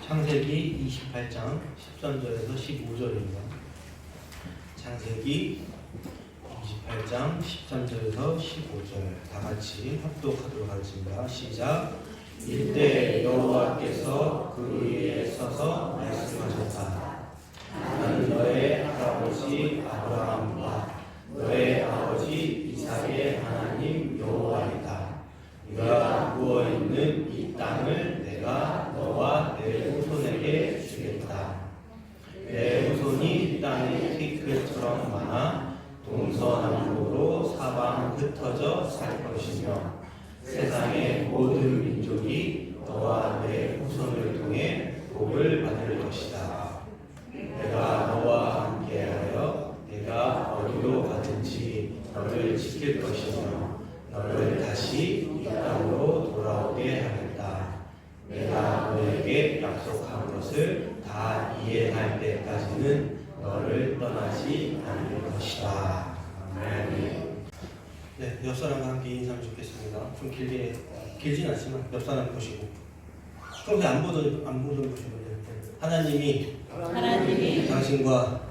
창세기 28장 13절에서 15절입니다. 창세기 28장 13절에서 15절 다 같이 합독하도록 하겠습니다. 시작. 이때 여호와께서 그 위에 서서 말씀하셨다. 나는 너의 할아버지 아브라함과 너의 아버지 이삭의 하나님 여호와이다. 네가 누워있는 이 땅을 내가 너와 내 후손에게 주겠다. 내 후손이 땅의 티끌처럼 많아 동서남북으로 사방 흩어져 살 것이며 세상의 모든 민족이 너와 내 후손을 통해 복을 받을 것이다. 내가 너와 함께하여 내가 어디로 가든지 너를 지킬 것이며 너를 다시 이 땅으로 돌아오게 하겠다. 내가 너에게 약속한 것을 다 이해할 때까지는 너를 떠나지 않을 것이다. 아멘. 네, 옆 사람과 함께 인사를 주겠습니다. 좀 길진 않지만 옆 사람 보시고 평소에 안 보던 보시고 하나님이 당신과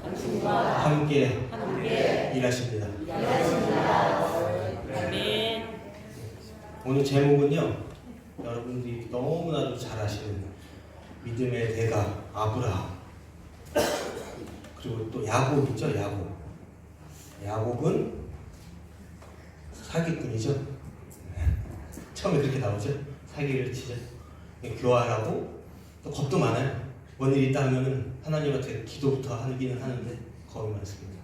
함께 일하십니다. 아멘. 오늘 제목은요, 여러분들이 너무나도 잘 아시는 믿음의 대가 아브라함, 그리고 또 야곱 있죠. 야곱은 사기꾼이죠. 처음에 그렇게 나오죠. 사기를 치죠. 교활하고 또 겁도 많아요. 뭔 일이 있다 하면은 하나님한테 기도부터 하기는 하는데 겁이 많습니다.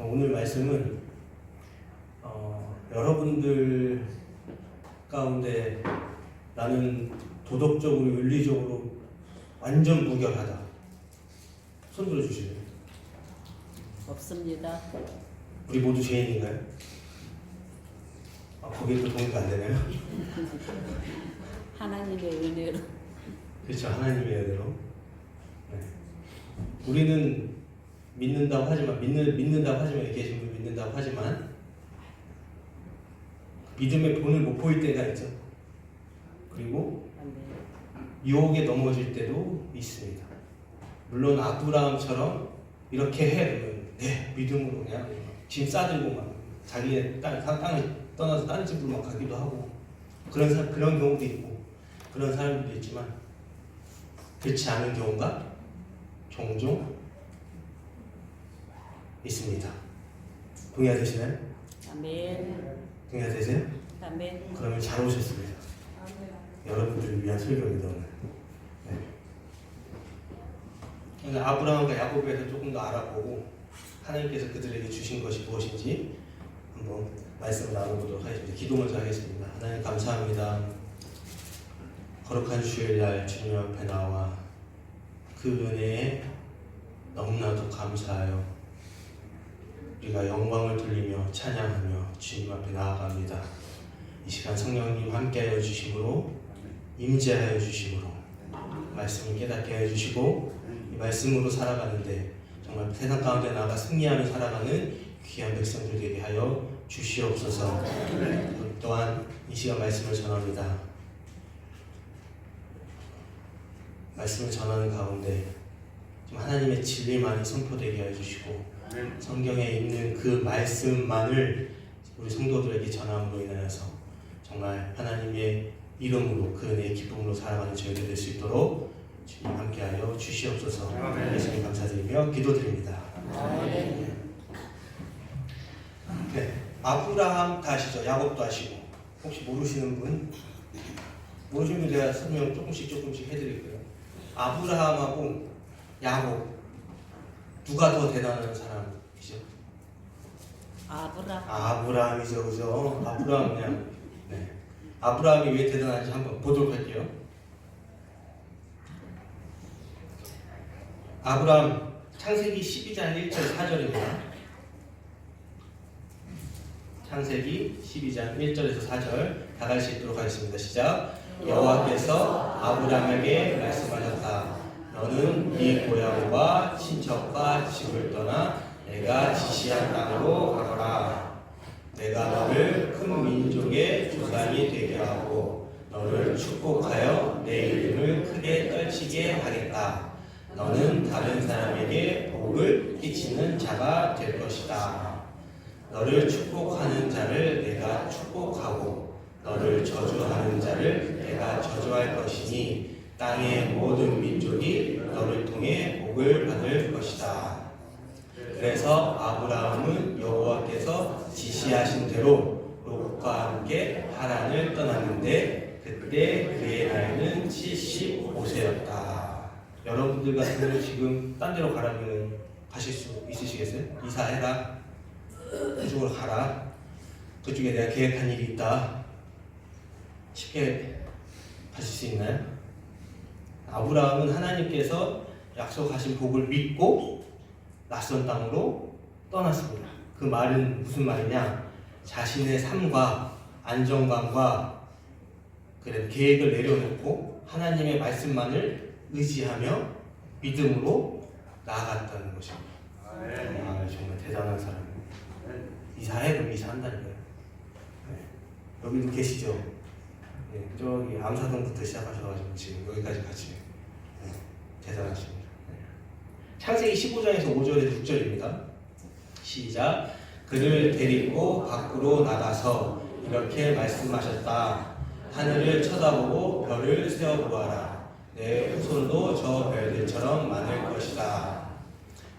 오늘 말씀은 여러분들 가운데 나는 도덕적으로 윤리적으로 완전 무결하다. 손 들어주시래요. 없습니다. 우리 모두 죄인인가요? 거기에 또 동의가 안 되나요? 하나님의 은혜로. 그렇죠. 하나님의 은혜로. 네. 우리는 믿는다고 하지만 계신 분 믿는다고 하지만 믿음의 본을 못 보일 때가 있죠. 그리고 유혹에 넘어질 때도 있습니다. 물론 아브라함처럼 이렇게 해 네, 믿음으로 그냥 짐 싸들고 막 자기의 땅을 떠나서 다른 집으로 막 가기도 하고 그런 경우도 있고 그런 사람들도 있지만 그렇지 않은 경우가 종종 있습니다. 동의하시나요? 아멘. 동의하세요? 아멘. 그러면 잘 오셨습니다. 여러분들을 위한 설교입니다. 오늘 아브라함과 야곱에 대해서 조금 더 알아보고 하나님께서 그들에게 주신 것이 무엇인지 한번 말씀을 나눠보도록 하겠습니다. 기도 먼저 하겠습니다. 하나님 감사합니다. 거룩한 주일날 주님 앞에 나와 그 은혜에 너무나도 감사하여 우리가 영광을 돌리며 찬양하며 주님 앞에 나아갑니다. 이 시간 성령님 함께하여 주심으로 임재하여 주심으로 말씀을 깨닫게 하여 주시고 이 말씀으로 살아가는데 정말 세상 가운데 나아가 승리하며 살아가는 귀한 백성들 되게 하여 주시옵소서. 또한 이 시간 말씀을 전합니다. 말씀을 전하는 가운데 좀 하나님의 진리만이 선포되게 해주시고 성경에 있는 그 말씀만을 우리 성도들에게 전함으로 인하여서 정말 하나님의 이름으로 그 은혜의 기쁨으로 살아가는 저희들 될 수 있도록 주님 함께하여 주시옵소서. 예수님 감사드리며 기도드립니다. 네, 아브라함 다 아시죠? 야곱도 아시고 혹시 모르시는 분 제가 설명 조금씩 해드릴 거예요. 아브라함하고 야곱 누가 더 대단한 사람이죠? 아브라함이죠, 그죠? 아브라함 그냥 네. 아브라함이 왜 대단한지 한번 보도록 할게요. 아브라함 창세기 12장 1절 4절입니다. 창세기 12장 1절에서 4절 다 같이 읽도록 하겠습니다. 시작. 여호와께서 아브라함에게 말씀하셨다. 너는 네 고향과 친척과 집을 떠나 내가 지시한 땅으로 가거라. 내가 너를 큰 민족의 조상이 되게 하고 너를 축복하여 내 이름을 크게 떨치게 하겠다. 너는 다른 사람에게 복을 끼치는 자가 될 것이다. 너를 축복하는 자를 내가 축복하고 너를 저주하는 자를 내가 저주할 것이니 땅의 모든 민족이 너를 통해 복을 받을 것이다. 그래서 아브라함은 여호와께서 지시하신 대로 롯과 함께 하란을 떠났는데 그때 그의 나이는 75세였다. 여러분들 같으면 지금 딴 데로 가라면 가실 수 있으시겠어요? 이사해라. 그쪽으로 가라. 그쪽에 내가 계획한 일이 있다. 쉽게 가실 수 있나요? 아브라함은 하나님께서 약속하신 복을 믿고 낯선 땅으로 떠났습니다. 그 말은 무슨 말이냐? 자신의 삶과 안정감과 계획을 내려놓고 하나님의 말씀만을 의지하며 믿음으로 나아갔다는 것입니다. 정말 대단한 사람이에요. 이사해? 그럼 이사한다는 거예요. 네. 여기도 계시죠? 네. 저기 암사동부터 시작하셔가지고 지금 여기까지 같이 대단하십니다. 창세기 15장에서 5절에서 6절입니다. 시작. 그를 데리고 밖으로 나가서 이렇게 말씀하셨다. 하늘을 쳐다보고 별을 세어보아라. 내 후손도 저 별들처럼 많을 것이다.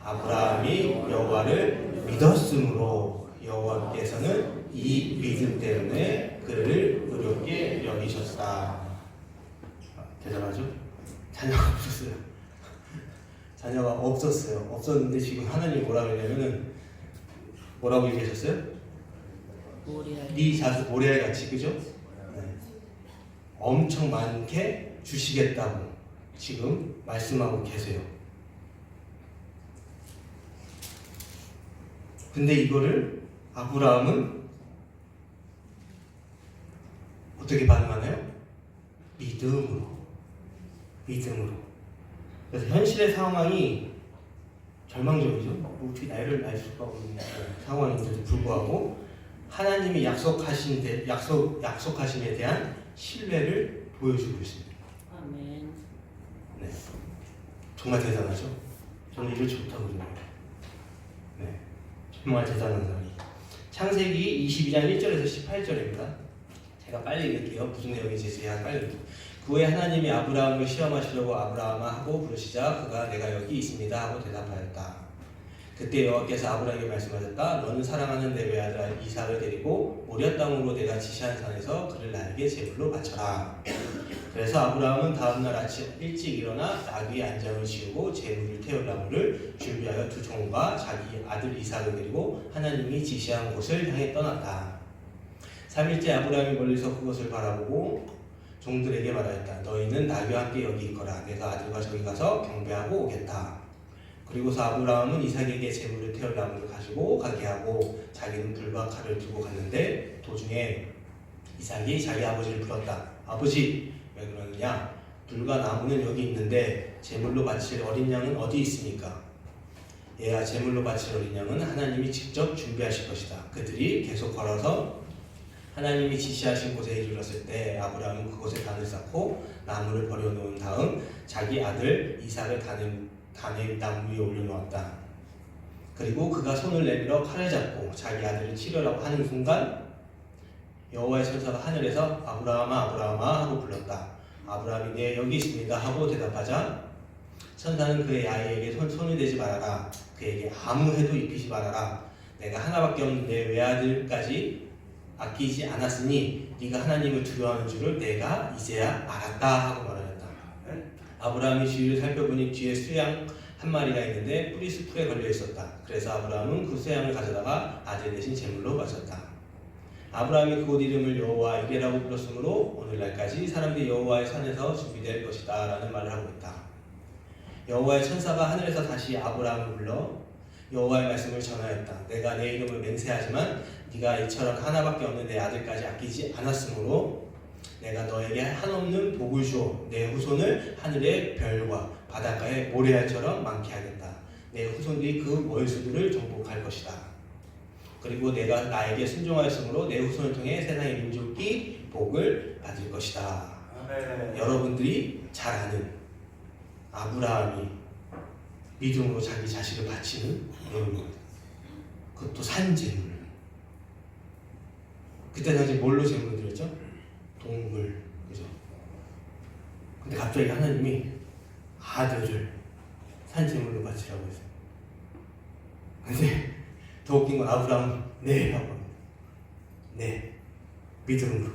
아브라함이 여호와를 믿었으므로 여호와께서는 이 믿음 때문에 그를 의롭게 여기셨다. 대단하죠? 자녀가 없었어요. 자녀가 없었어요. 없었는데 지금 하나님이 뭐라고 그러냐면은 뭐라고 얘기하셨어요? 네 자손 모래알 같이, 그죠? 네. 엄청 많게 주시겠다고 지금 말씀하고 계세요. 근데 이거를 아브라함은 어떻게 반응하나요? 믿음으로. 그래서 현실의 상황이 절망적이죠. 어떻게 나이를 날 수가 없는 상황인데도 불구하고 하나님이 약속하심에 대한 신뢰를 보여주고 있습니다. 아멘. 네, 정말 대단하죠. 저는 이걸 좋다고 생각해요. 네, 정말 대단한 사람이. 창세기 22장 1절에서 18절입니다. 제가 빨리 읽을게요. 무슨 내용인지 제가 빨리 읽을게요. 그 후에 하나님이 아브라함을 시험하시려고 아브라함아 하고 부르시자 그가 내가 여기 있습니다 하고 대답하였다. 그때 여호와께서 아브라함에게 말씀하셨다. 너는 사랑하는 내 외아들 이삭을 데리고 모리아 땅으로 내가 지시한 산에서 그를 나에게 제물로 바쳐라. 그래서 아브라함은 다음날 아침 일찍 일어나 나귀의 안장을 지우고 제물을 태울 나무를 준비하여 두 종과 자기 아들 이삭을 데리고 하나님이 지시한 곳을 향해 떠났다. 3일째 아브라함이 멀리서 그것을 바라보고 종들에게 말하였다. 너희는 나귀와 함께 여기 있거라. 내가 아들과 저기 가서 경배하고 오겠다. 그리고서 아브라함은 이삭에게 제물을 태울 나무를 가지고 가게 하고 자기는 불과 칼을 두고 갔는데 도중에 이삭이 자기 아버지를 불렀다. 아버지, 왜 그러느냐? 불과 나무는 여기 있는데 제물로 바칠 어린 양은 어디 있습니까? 얘야, 제물로 바칠 어린 양은 하나님이 직접 준비하실 것이다. 그들이 계속 걸어서 하나님이 지시하신 곳에 이르렀을 때 아브라함은 그곳에 단을 쌓고 나무를 버려놓은 다음 자기 아들 이삭을 단의 나무 위에 올려놓았다. 그리고 그가 손을 내밀어 칼을 잡고 자기 아들을 치려고 하는 순간 여호와의 천사가 하늘에서 아브라함아 아브라함아 하고 불렀다. 아브라함이 네 여기 있습니다 하고 대답하자 천사는 그의 아이에게 손을 대지 말아라. 그에게 아무 해도 입히지 말아라. 내가 하나밖에 없는 내 외아들까지 아끼지 않았으니 네가 하나님을 두려워하는 줄을 내가 이제야 알았다 하고 말하였다. 아브라함이 주위를 살펴보니 뒤에 수양 한 마리가 있는데 뿌리 풀에 걸려 있었다. 그래서 아브라함은 그 수양을 가져다가 아들 대신 제물로 바쳤다. 아브라함이 그곳 이름을 여호와 이레라고 불렀으므로 오늘날까지 사람들이 여호와의 산에서 준비될 것이다 라는 말을 하고 있다. 여호와의 천사가 하늘에서 다시 아브라함을 불러 여호와의 말씀을 전하였다. 내가 내 이름을 맹세하지만 네가 이처럼 하나밖에 없는 내 아들까지 아끼지 않았으므로 내가 너에게 한없는 복을 주어 내 후손을 하늘의 별과 바닷가의 모래알처럼 많게 하겠다. 내 후손들이 그 원수들을 정복할 것이다. 그리고 내가 나에게 순종하였으므로 내 후손을 통해 세상의 민족이 복을 받을 것이다. 아멘. 여러분들이 잘 아는 아브라함이 믿음으로 자기 자식을 바치는 내용입니다. 그것도 산재물. 그때 당시 뭘로 제물을 드렸죠? 동물, 그죠? 근데 갑자기 하나님이 아들을 산재물로 바치라고 했어요. 근데 더 웃긴 건 아브라함은 네 하고 합니다. 네, 믿음으로.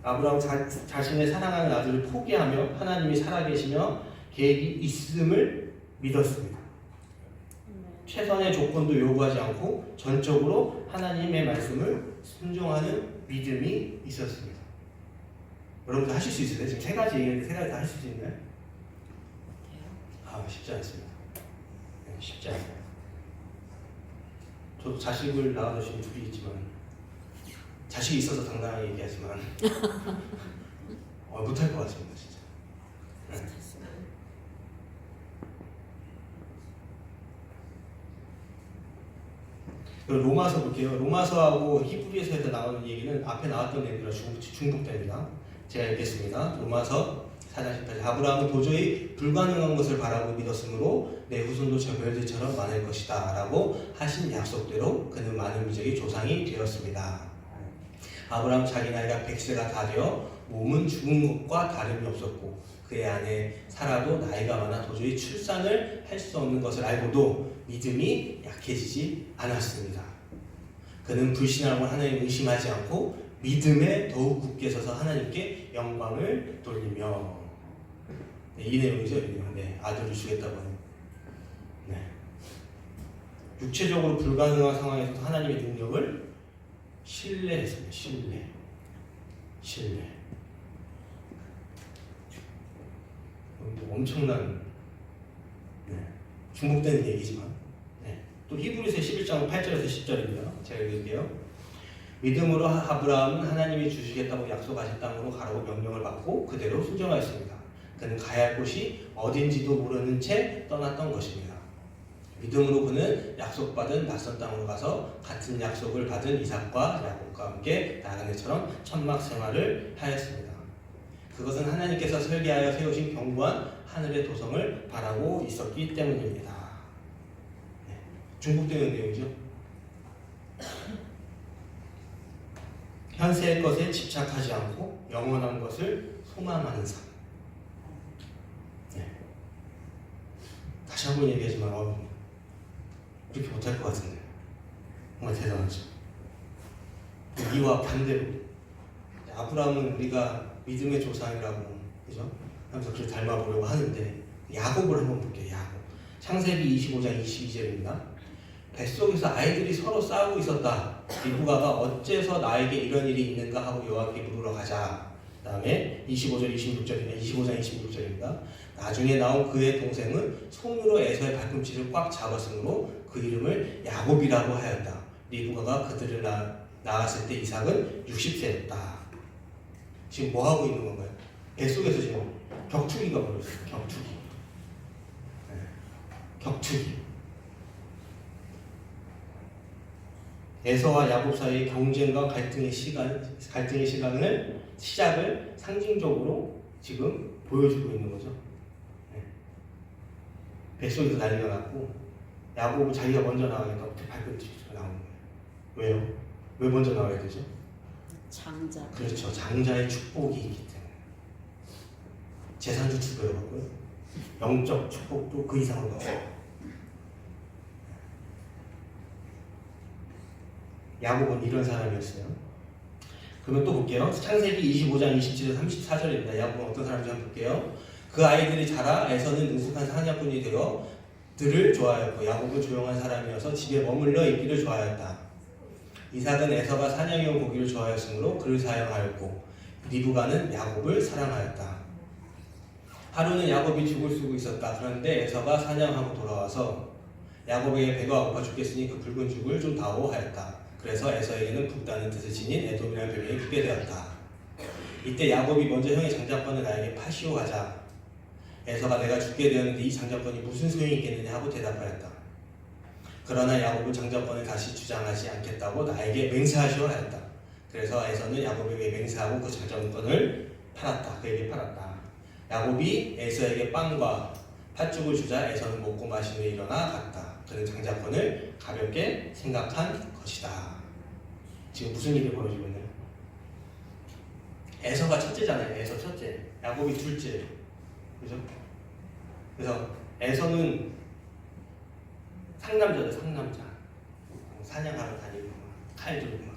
아브라함 자신의 사랑하는 아들을 포기하며 하나님이 살아계시며 계획이 있음을 믿었습니다. 최선의 조건도 요구하지 않고 전적으로 하나님의 말씀을 순종하는 믿음이 있었습니다. 여러분들 하실 수 있으세요? 지금 세 가지 얘기했는데 세 가지 다 하실 수 있나요? 쉽지 않습니다. 네, 쉽지 않아요. 저도 자식을 낳아주신 둘이 있지만 자식이 있어서 당당하게 얘기하지만 못할 것 같습니다, 진짜. 네. 로마서 볼게요. 로마서하고 히브리서에서 나오는 얘기는 앞에 나왔던 내용이랑 중복됩니다. 제가 읽겠습니다. 로마서 4장 18절. 아브라함은 도저히 불가능한 것을 바라고 믿었으므로 내 후손도 저 별들처럼 많을 것이다 라고 하신 약속대로 그는 많은 민족의 조상이 되었습니다. 아브라함 자기 나이가 100세가 다 되어 몸은 죽은 것과 다름이 없었고 그의 아내 사라도 나이가 많아 도저히 출산을 할 수 없는 것을 알고도 믿음이 약해지지 않았습니다. 그는 불신하고 하나님을 의심하지 않고 믿음에 더욱 굳게 서서 하나님께 영광을 돌리며 네, 이 내용이죠. 네, 아들을 주겠다고 하는. 네. 육체적으로 불가능한 상황에서 하나님의 능력을 신뢰했습니다. 신뢰. 엄청난 중복되는 얘기지만 또 히브리서 11장 8절에서 10절입니다. 제가 읽을게요. 믿음으로 아브라함은 하나님이 주시겠다고 약속하신 땅으로 가라고 명령을 받고 그대로 순종하였습니다. 그는 가야 할 곳이 어딘지도 모르는 채 떠났던 것입니다. 믿음으로 그는 약속받은 낯선 땅으로 가서 같은 약속을 받은 이삭과 야곱과 함께 나그네처럼 천막 생활을 하였습니다. 그것은 하나님께서 설계하여 세우신 견고한 하늘의 도성을 바라고 있었기 때문입니다. 중복되는 내용이죠. 현세의 것에 집착하지 않고 영원한 것을 소망하는 삶. 다시 한번 얘기하지만 이렇게 못할 것 같은데 정말 대단하죠. 이와 반대로 아브라함은 우리가 믿음의 조상이라고 그죠? 하면서 그를 닮아보려고 하는데 야곱을 한번 볼게요. 야곱. 창세기 25장 22절입니다. 뱃속에서 아이들이 서로 싸우고 있었다. 리브가가 어째서 나에게 이런 일이 있는가 하고 여호와께 물으러 가자. 그 다음에 25장 26절입니다. 나중에 나온 그의 동생은 손으로 에서의 발꿈치를 꽉 잡았으므로 그 이름을 야곱이라고 하였다. 리브가가 그들을 낳았을 때 이삭은 60세였다. 지금 뭐 하고 있는 건가요? 뱃속에서 지금 격투기가 벌어졌어요. 격투기. 에서와 야곱 사이의 경쟁과 갈등의 시작을 상징적으로 지금 보여주고 있는 거죠. 뱃속에서 난리가 났고 야곱은 자기가 먼저 나가니까 발꿈치가 나오는 거예요. 왜요? 왜 먼저 나와야 되죠? 장자. 그렇죠. 장자의 축복이 있기 때문에. 재산도 두 배로 받고요. 영적 축복도 그 이상으로 받고. 야곱은 이런 사람이었어요. 그러면 또 볼게요. 창세기 25장 27절 34절입니다. 야곱은 어떤 사람인지 한번 볼게요. 그 아이들이 자라 에서는 능숙한 사냥꾼이 되어 들을 좋아하였고 야곱은 조용한 사람이어서 집에 머물러 있기를 좋아하였다. 이삭은 에서가 사냥해온 고기를 좋아하였으므로 그를 사랑하였고 리브가는 야곱을 사랑하였다. 하루는 야곱이 죽을 쓰고 있었다. 그런데 에서가 사냥하고 돌아와서 야곱에게 배가 고파 죽겠으니 그 붉은 죽을 좀 다오 하였다. 그래서 에서에게는 붓다는 뜻을 지닌 에돔이라는 별명이 붙게 되었다. 이때 야곱이 먼저 형의 장자권을 나에게 파시오 하자. 에서가 내가 죽게 되었는데 이 장자권이 무슨 소용이 있겠느냐 하고 대답하였다. 그러나 야곱은 장자권을 다시 주장하지 않겠다고 나에게 맹세하시오 하였다. 그래서 에서는 야곱에게 맹세하고 그 저작권을 팔았다. 그에게 팔았다. 야곱이 에서에게 빵과 팥죽을 주자 에서는 먹고 마신 후에 일어나 갔다. 그는 장자권을 가볍게 생각한 것이다. 지금 무슨 일이 벌어지고 있나요? 에서가 첫째잖아요. 에서 첫째, 야곱이 둘째, 그죠? 그래서 에서는 상남자죠. 상남자. 사냥하러 다니고 칼 들고 막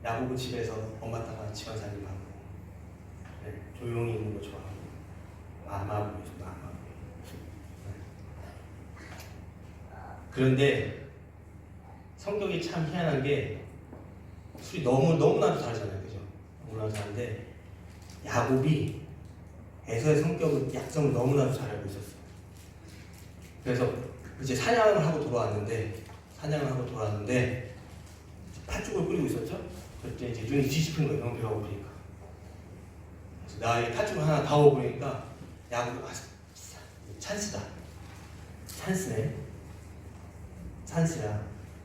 야곱은 집에서 엄마 따라 집안살림하고 조용히 있는 거 좋아하고 마마보이죠. 마마보이. 그런데 성격이 참 희한한 게 술이 너무나도 다르잖아요. 그죠? 너무나도 다른데 야곱이 에서의 성격을 약점을 너무나도 잘 알고 있었어요. 그래서 이제 사냥을 하고 돌아왔는데 팥죽을 끓이고 있었죠? 그때 이제 눈이 뒤집힌 거예요. 너무 배가 고프니까. 그래서 나에게 팥죽을 하나 다 먹어보니까 야곱이 찬스다. 찬스네. 찬스야.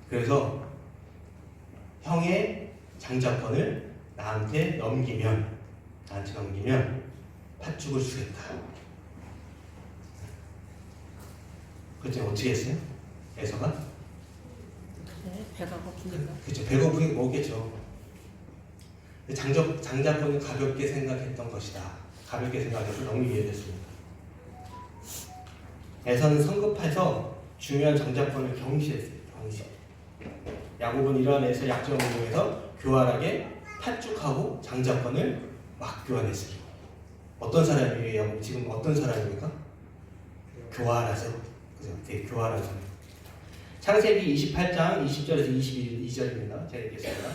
그래서 형의 장자권을 나한테 넘기면 팥죽을 주겠다. 그때 어떻게 했어요? 에서가? 네, 배가 고프니까. 그렇죠. 배가 고프니까 먹겠죠. 장자권을 가볍게 생각했던 것이다. 가볍게 생각해서 넘기게 됐습니다. 에서는 성급해서 중요한 장자권을 경시했어요. 경시. 야곱은 이러한 에서 약점을 이용해서 교활하게 팥죽하고 장자권을 막 교환했어요. 어떤 사람이에요? 야곱 지금 어떤 사람입니까? 교활하죠. 그죠? 되게 교활하죠. 창세기 28장 20절에서 22절입니다. 제가 읽겠습니다.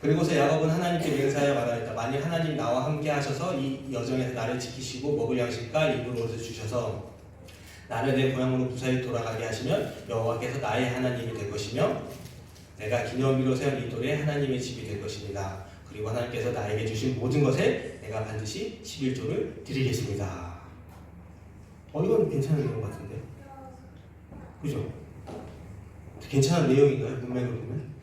그리고서 야곱은 하나님께 맹세하여 말하였다. 만일 하나님 나와 함께 하셔서 이 여정에서 나를 지키시고 먹을 양식과 입을 옷을 주셔서 나를 내 고향으로 무사히 돌아가게 하시면 여호와께서 나의 하나님이 될 것이며 내가 기념비로 세운 이 돌에 하나님의 집이 될 것입니다. 그리고 하나님께서 나에게 주신 모든 것에 내가 반드시 11조를 드리겠습니다. 이건 괜찮은 내용 같은데? 그죠? 괜찮은 내용인가요? 문맥을 보면?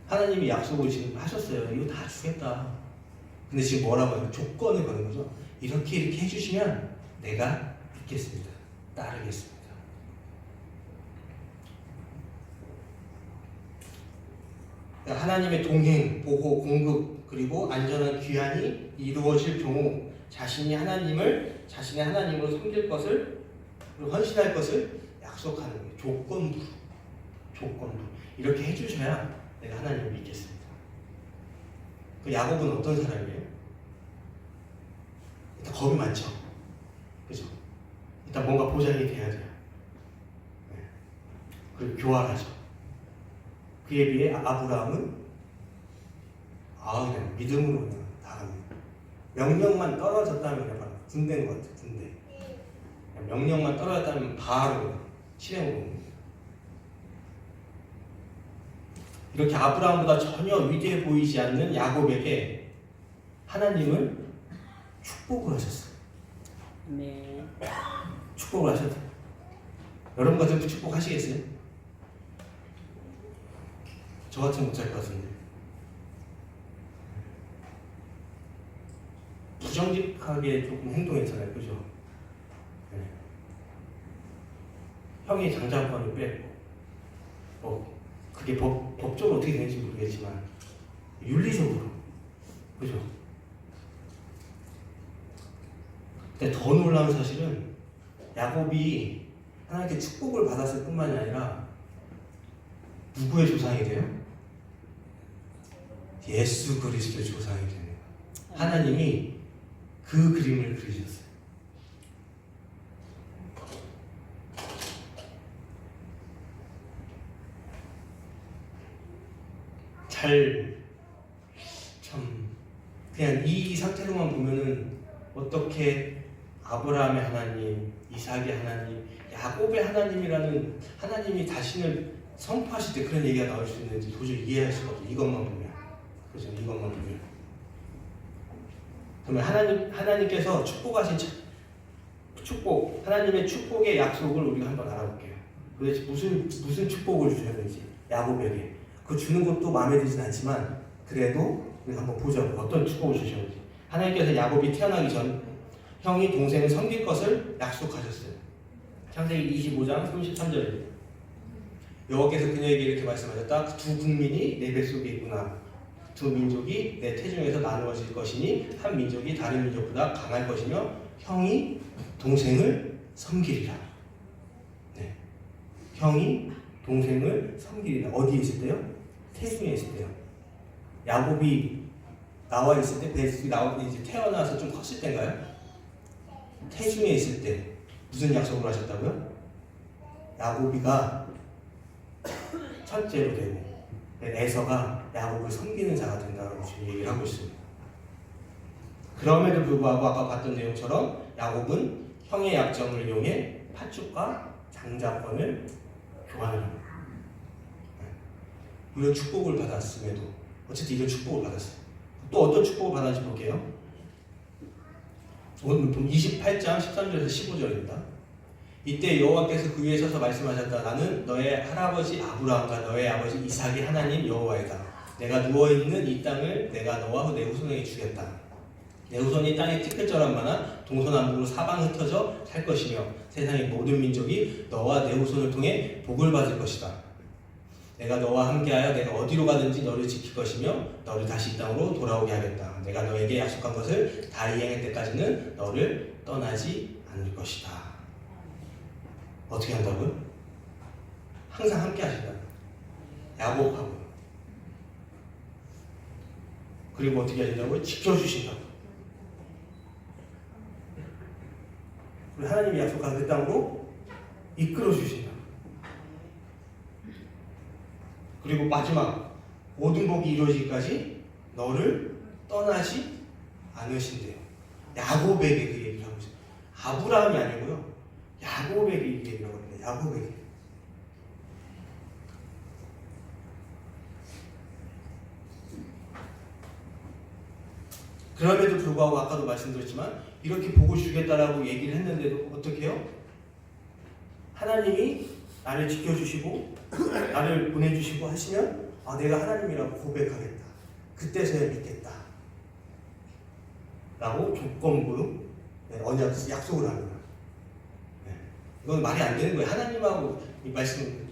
하나님이 약속을 지금 하셨어요. 이거 다 주겠다. 근데 지금 뭐라고 해요? 조건을 거는 거죠. 이렇게 해주시면 내가 믿겠습니다. 따르겠습니다. 하나님의 동행, 보호, 공급 그리고 안전한 귀환이 이루어질 경우 자신의 하나님으로 섬길 것을 그리고 헌신할 것을 약속하는 거예요. 조건부로 이렇게 해주셔야 내가 하나님을 믿겠습니다. 그 야곱은 어떤 사람이에요? 일단 겁이 많죠. 그죠? 일단 뭔가 보장이 돼야 돼요. 네. 그리고 교활하죠. 그에 비해 아브라함은 그냥 믿음으로 그냥 나갑니다. 명령만 떨어졌다면 그냥 군대인 것 같아요. 군대. 명령만 떨어졌다면 바로 실행으로 옵니다. 이렇게 아브라함보다 전혀 위대해 보이지 않는 야곱에게 하나님은 축복을 하셨어요. 네. 축복을 하셨어요. 여러분 같으면 축복하시겠어요? 저 같으면 못할 것 같은데. 부정직하게 조금 행동했잖아요. 그죠? 네. 형이 장자권을 빼고 그게 법적으로 어떻게 되는지 모르겠지만 윤리적으로 그죠? 근데 더 놀라운 사실은 야곱이 하나님께 축복을 받았을 뿐만이 아니라 누구의 조상이 돼요? 예수 그리스도의 조상이 됩니다. 하나님이 그 그림을 그리셨어요. 그냥 이 상태로만 보면은 어떻게 아브라함의 하나님, 이삭의 하나님, 야곱의 하나님이라는 하나님이 자신을 선포하실 때 그런 얘기가 나올 수 있는지 도저히 이해할 수가 없어요. 이것만 보면. 그죠? 이것만 보면. 그러면 하나님께서 축복하신 하나님의 축복의 약속을 우리가 한번 알아볼게요. 도대체 무슨 축복을 주셨는지 야곱에게 그 주는 것도 마음에 들진 않지만 그래도 우리가 한번 보자. 어떤 축복을 주셨는지. 하나님께서 야곱이 태어나기 전 형이 동생을 섬길 것을 약속하셨어요. 창세기 25장 33절입니다. 여호와께서 그녀에게 이렇게 말씀하셨다. 두 국민이 내 뱃속에 있구나. 두 민족이 내 태중에서 나누어질 것이니 한 민족이 다른 민족보다 강할 것이며 형이 동생을 섬기리라. 네. 형이 동생을 섬기리라. 어디에 있을 때요? 태중에 있을 때요. 야곱이 나와 있을 때, 뱃속에 이제 태어나서 좀 컸을 때인가요? 태중에 있을 때 무슨 약속을 하셨다고요? 야곱이가 첫째로 되고 에서가 야곱을 섬기는 자가 된다고 지금 얘기를 하고 있습니다. 그럼에도 불구하고 아까 봤던 내용처럼 야곱은 형의 약점을 이용해 팥죽과 장자권을 교환을 합니다. 이런 축복을 받았음에도 어쨌든 이런 축복을 받았어요. 또 어떤 축복을 받았는지 볼게요. 오늘 28장 13절에서 15절입니다. 이때 여호와께서 그 위에 서서 말씀하셨다. 나는 너의 할아버지 아브라함과 너의 아버지 이삭의 하나님 여호와이다. 내가 누워있는 이 땅을 내가 너와 내 후손에게 주겠다. 내 후손이 땅에 티끌처럼 많아 동서남북으로 사방 흩어져 살 것이며 세상의 모든 민족이 너와 내 후손을 통해 복을 받을 것이다. 내가 너와 함께하여 내가 어디로 가든지 너를 지킬 것이며 너를 다시 이 땅으로 돌아오게 하겠다. 내가 너에게 약속한 것을 다 이행할 때까지는 너를 떠나지 않을 것이다. 어떻게 한다고요? 항상 함께 하신다. 야곱하고. 그리고 어떻게 하신다고요? 지켜주신다고. 그리고 하나님이 약속한 그 땅으로 이끌어주신다. 그리고 마지막 모든 복이 이루어지기까지 너를 떠나지 않으신대요. 야곱에게 그 얘기를 하고 있어요. 아브라함이 아니고요. 야곱에게 이 얘기를 하고 있는데 야곱에게. 그럼에도 불구하고 아까도 말씀드렸지만 이렇게 복을 주겠다라고 얘기를 했는데도 어떻게 해요? 하나님이 나를 지켜주시고 나를 보내주시고 하시면 아 내가 하나님이라고 고백하겠다. 그때서야 믿겠다. 라고 조건부 언약 약속을 합니다. 이건 말이 안 되는 거예요. 하나님하고 이 말씀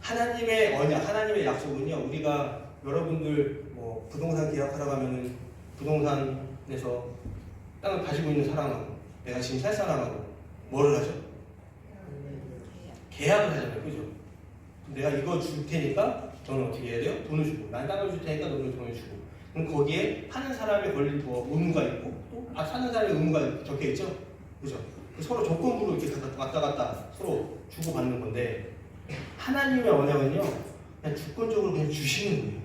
하나님의 언약, 하나님의 약속은요. 우리가 여러분들 뭐 부동산 계약하러 가면은 부동산에서 땅을 가지고 있는 사람하고 내가 지금 살 사람하고 뭐를 하죠? 계약을 하잖아요. 그죠? 내가 이거 줄 테니까 너는 어떻게 해야 돼요? 돈을 주고 난 땅을 줄 테니까 너는 돈을 주고 그럼 거기에 파는 사람의 권리 뭐 의무가 있고 또 사는 사람의 의무가 적혀 있죠? 그죠? 서로 조건부로 이렇게 왔다 갔다 서로 주고받는 건데 하나님의 언약은요 그냥 주권적으로 그냥 주시는 거예요.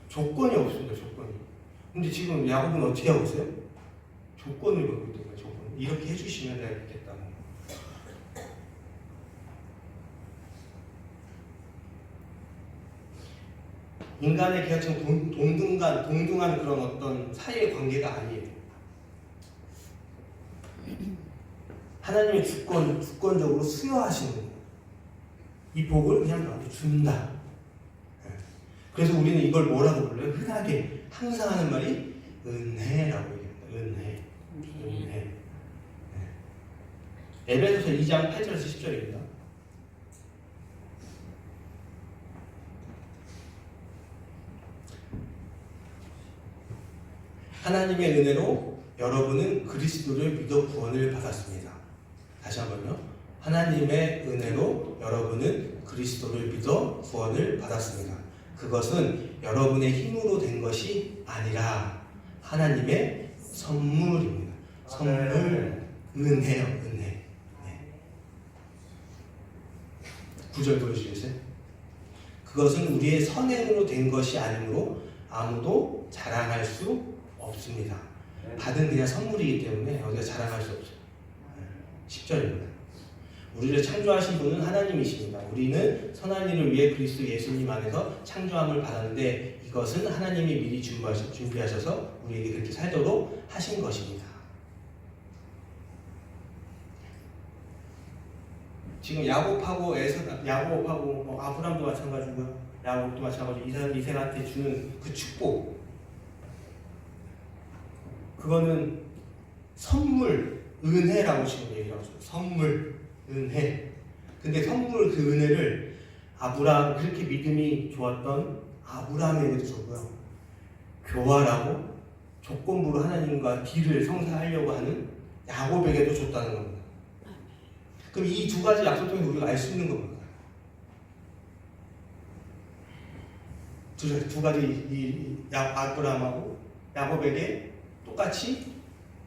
조건이 없습니다. 조건이. 근데 지금 야곱은 어떻게 하고 있어요? 조건을 걸고 있는 거예요. 조건. 이렇게 해주시면 내가 믿겠다. 인간의 계약처럼 동등한 그런 어떤 사이의 관계가 아니에요. 하나님의 주권적으로 수여하시는 거예요. 이 복을 그냥 너한테 준다. 그래서 우리는 이걸 뭐라고 불러요? 흔하게 항상 하는 말이 은혜라고 얘기합니다. 은혜. 에베소서 2장 8절에서 10절입니다. 하나님의 은혜로 여러분은 그리스도를 믿어 구원을 받았습니다. 다시 한번요. 하나님의 은혜로 여러분은 그리스도를 믿어 구원을 받았습니다. 그것은 여러분의 힘으로 된 것이 아니라 하나님의 선물입니다. 선물, 은혜요, 은혜. 네. 9절 보여주시겠어요? 그것은 우리의 선행으로 된 것이 아니므로 아무도 자랑할 수 없습니다. 받은 그냥 선물이기 때문에 우리가 자랑할 수 없어요. 10절입니다. 우리를 창조하신 분은 하나님이십니다. 우리는 선한 일을 위해 그리스도 예수님 안에서 창조함을 받았는데 이것은 하나님이 미리 준비하셔서 우리에게 그렇게 살도록 하신 것입니다. 지금 야곱하고 뭐 아브람도 마찬가지고요. 야곱도 마찬가지고 이삭한테 주는 그 축복, 그거는 선물, 은혜라고 지금 얘기하고 있어요. 선물, 은혜. 근데 선물 그 은혜를 아브람, 그렇게 믿음이 좋았던 아브람에게도 줬고요. 교활하고 조건부로 하나님과 딜을 성사하려고 하는 야곱에게도 줬다는 겁니다. 그럼 이 두 가지 약속 통해서 우리가 알 수 있는 겁니다. 두 가지 아브람하고 야곱에게 똑같이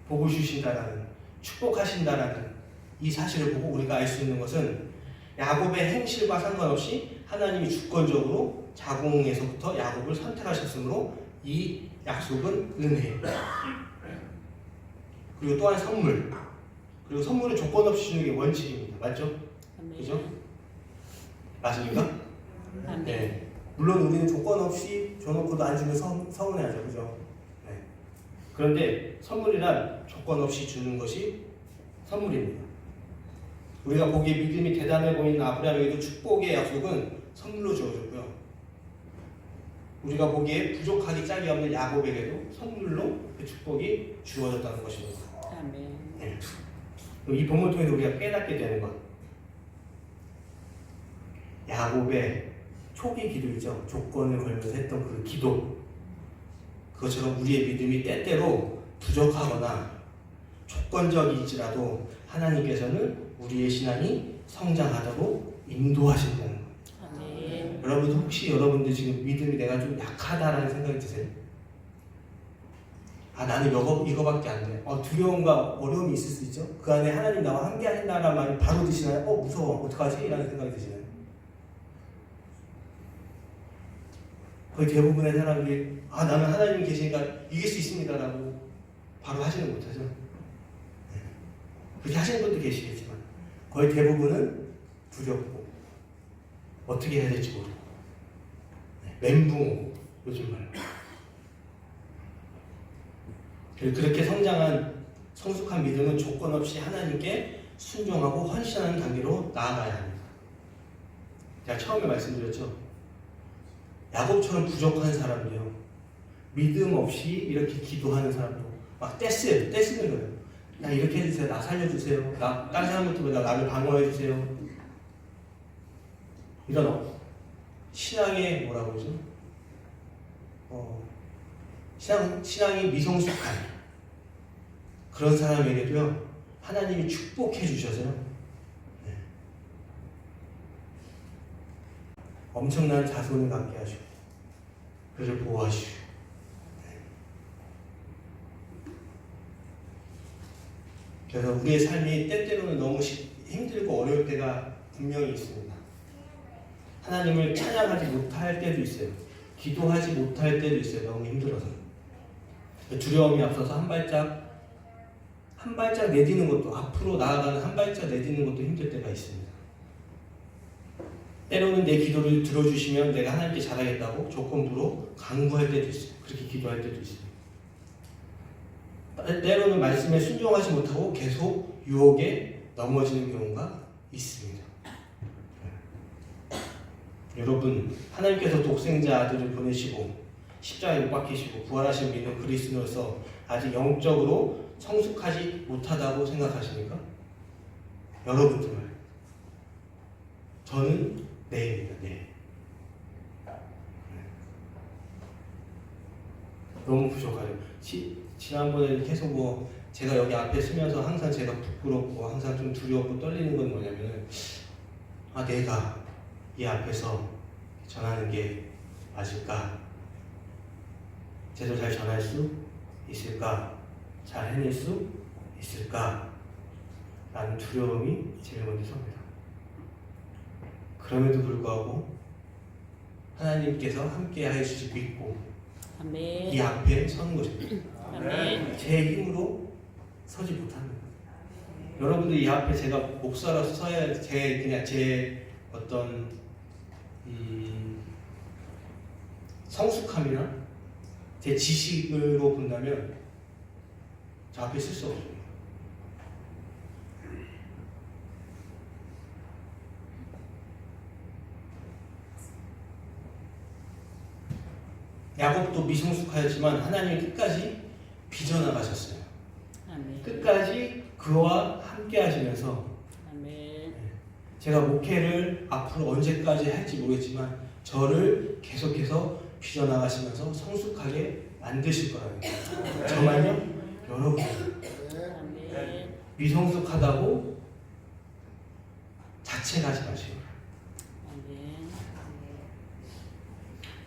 복을 주신다라는, 축복하신다라는 이 사실을 보고 우리가 알 수 있는 것은 야곱의 행실과 상관없이 하나님이 주권적으로 자궁에서부터 야곱을 선택하셨으므로 이 약속은 은혜, 그리고 또한 선물, 그리고 선물은 조건 없이 주는 게 원칙입니다. 맞죠? 그죠? 맞습니까? 네. 물론 우리는 조건 없이 줘놓고도 안 주면 서운해하죠. 그죠? 네. 그런데 선물이란 조건 없이 주는 것이 선물입니다. 우리가 보기에 믿음이 대단해 보이는 아브라함에게도 축복의 약속은 선물로 주어졌고요. 우리가 보기에 부족하기 짝이 없는 야곱에게도 선물로 그 축복이 주어졌다는 것입니다. 아멘. 네. 이 본문을 통해서 우리가 깨닫게 되는 것, 야곱의 초기 기도이죠. 조건을 걸면서 했던 그 기도, 그것처럼 우리의 믿음이 때때로 부족하거나 조건적이지라도 하나님께서는 우리의 신앙이 성장하도록 인도하신다는 거예요. 아멘. 여러분들 혹시 여러분들 지금 믿음이 내가 좀 약하다라는 생각이 드세요? 아, 나는 이거밖에 안 돼. 두려움과 어려움이 있을 수 있죠. 그 안에 하나님 나와 함께 하신다라는 말이 바로 드시나요? 무서워. 어떡하지? 이라는 생각이 드시나요? 거의 대부분의 사람들이 나는 하나님이 계시니까 이길 수 있습니다라고 바로 하지는 못하죠. 그렇게 하시는 분도 계시겠지만 거의 대부분은 두렵고 어떻게 해야 될지 모르고 멘붕, 요즘 말로. 그렇게 성장한 성숙한 믿음은 조건 없이 하나님께 순종하고 헌신하는 단계로 나아가야 합니다. 제가 처음에 말씀드렸죠. 야곱처럼 부족한 사람도요, 믿음 없이 이렇게 기도하는 사람도 막 떼쓰는 거예요. 나 이렇게 해주세요. 나 살려주세요. 나 다른 사람부터 나를 방어해주세요. 이런 신앙의 뭐라고 그러죠? 신앙이 미성숙한 그런 사람에게도요, 하나님이 축복해 주셔서요, 엄청난 자손을 갖게 하시고 그를 보호하시고. 그래서 우리의 삶이 때때로는 너무 힘들고 어려울 때가 분명히 있습니다. 하나님을 찬양하지 못할 때도 있어요. 기도하지 못할 때도 있어요. 너무 힘들어서. 두려움이 앞서서 한 발짝 내딛는 것도, 앞으로 나아가는 한 발짝 내딛는 것도 힘들 때가 있습니다. 때로는 내 기도를 들어주시면 내가 하나님께 잘하겠다고 조건부로 강구할 때도 있어요. 그렇게 기도할 때도 있어요. 때로는 말씀에 순종하지 못하고 계속 유혹에 넘어지는 경우가 있습니다. 여러분, 하나님께서 독생자 아들을 보내시고 십자가에 못 박히시고 부활하신 믿는 그리스도로서 아직 영적으로 성숙하지 못하다고 생각하십니까? 여러분들 말. 저는 네입니다. 네. 너무 부족하죠. 지난번에 계속 제가 여기 앞에 서면서 항상 제가 부끄럽고 항상 좀 두렵고 떨리는 건 뭐냐면은 내가 이 앞에서 전하는 게 맞을까? 제대로 잘 전할 수 있을까? 잘 해낼 수 있을까? 라는 두려움이 제일 먼저 섭니다. 그럼에도 불구하고 하나님께서 함께 하실 수 믿고 아멘. 이 앞에 서는 것입니다. 아멘. 제 힘으로 서지 못합니다. 여러분들 이 앞에 제가 목사로서 서야 제 어떤 성숙함이나 제 지식으로 본다면 저 앞에 쓸 수 없어요. 야곱도 미성숙하였지만 하나님이 끝까지 빚어나가셨어요. 아멘. 끝까지 그와 함께 하시면서 아멘. 제가 목회를 앞으로 언제까지 할지 모르겠지만 저를 계속해서 빚어나가시면서 성숙하게 만드실 거라는 거예요. 정말요? 여러분 아멘. 미성숙하다고 자책하지 마시고 아멘.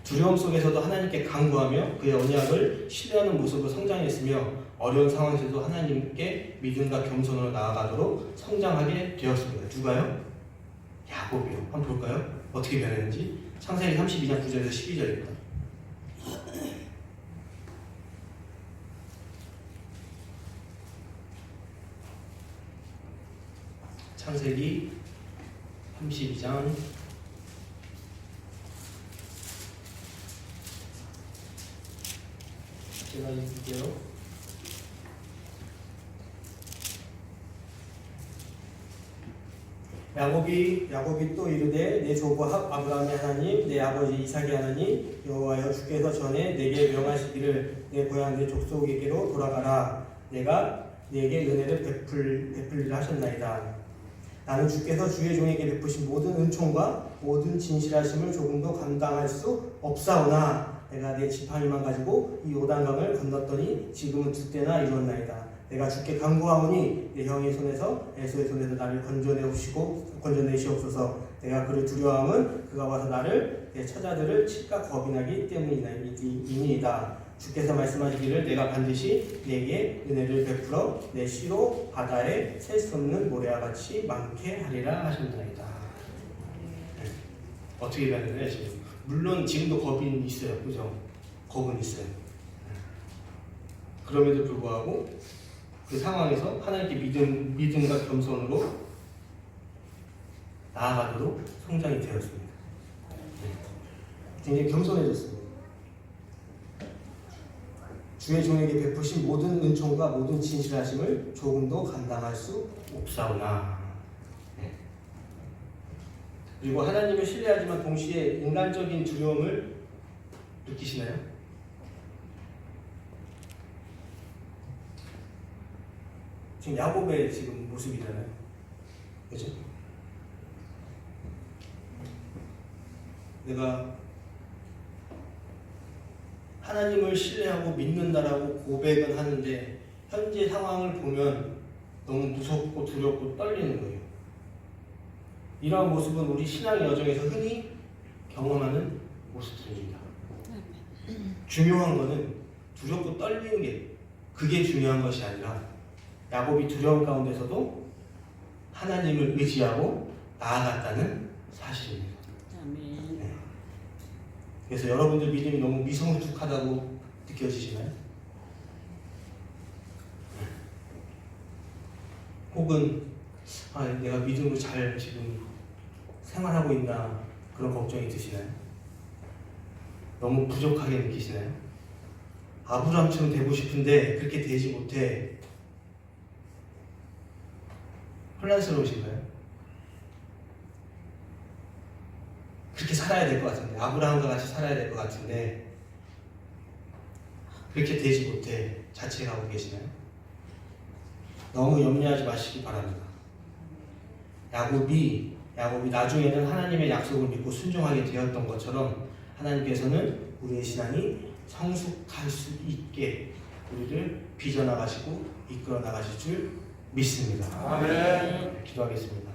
두려움 속에서도 하나님께 간구하며 그의 언약을 신뢰하는 모습으로 성장했으며 어려운 상황에서도 하나님께 믿음과 겸손으로 나아가도록 성장하게 되었습니다. 누가요? 야곱이요. 한번 볼까요? 어떻게 변했는지. 창세기 32장 9절에서 12절입니다. 창세기 32장 제가 읽을게요. 야곱이 또 이르되 내 조부 아브라함의 하나님 내 아버지 이삭의 하나님 여호와여 주께서 전에 내게 명하시기를 내 고향 내 족속에게로 돌아가라 내가 네게 은혜를 베풀리라 하셨나이다. 나는 주께서 주의 종에게 베푸신 모든 은총과 모든 진실하심을 조금도 감당할 수 없사오나 내가 내 지팡이만 가지고 이 요단강을 건넜더니 지금은 두 때나 이루었나이다. 내가 주께 간구하오니 내 형의 손에서 에서의 손에서 나를 건져내시옵소서. 내가 그를 두려워함은 그가 와서 나를 내 처자들을 칠까 겁이 나기 때문이니이다. 주께서 말씀하시기를 내가 반드시 내게 은혜를 베풀어 내 씨로 바다에 셀 수 없는 모래와 같이 많게 하리라 하셨나이다. 네. 어떻게 변했나요 지금? 물론 지금도 겁이 있어요, 그죠? 겁은 있어요. 그럼에도 불구하고 그 상황에서 하나님께 믿음과 겸손으로 나아가도록 성장이 되었습니다. 네. 굉장히 겸손해졌습니다. 주의 종에게 베푸신 모든 은총과 모든 진실하심을 조금도 감당할 수 없사오나. 네. 그리고 하나님을 신뢰하지만 동시에 인간적인 두려움을 느끼시나요? 지금 야곱의 지금 모습이잖아요. 그죠? 내가 하나님을 신뢰하고 믿는다라고 고백은 하는데 현재 상황을 보면 너무 무섭고 두렵고 떨리는 거예요. 이러한 모습은 우리 신앙의 여정에서 흔히 경험하는 모습들입니다. 중요한 것은 두렵고 떨리는 게 그게 중요한 것이 아니라 야곱이 두려움 가운데서도 하나님을 의지하고 나아갔다는 사실입니다. 아멘. 네. 그래서 여러분들 믿음이 너무 미성숙하다고 느껴지시나요? 혹은 내가 믿음을 잘 지금 생활하고 있나 그런 걱정이 드시나요? 너무 부족하게 느끼시나요? 아브라함처럼 되고 싶은데 그렇게 되지 못해 혼란스러우신가요? 그렇게 살아야 될 것 같은데 아브라함과 같이 살아야 될 것 같은데 그렇게 되지 못해 자책하고 계시나요? 너무 염려하지 마시기 바랍니다. 야곱이 나중에는 하나님의 약속을 믿고 순종하게 되었던 것처럼 하나님께서는 우리의 신앙이 성숙할 수 있게 우리를 빚어나가시고 이끌어 나가실 줄 믿습니다. 아멘. 기도하겠습니다.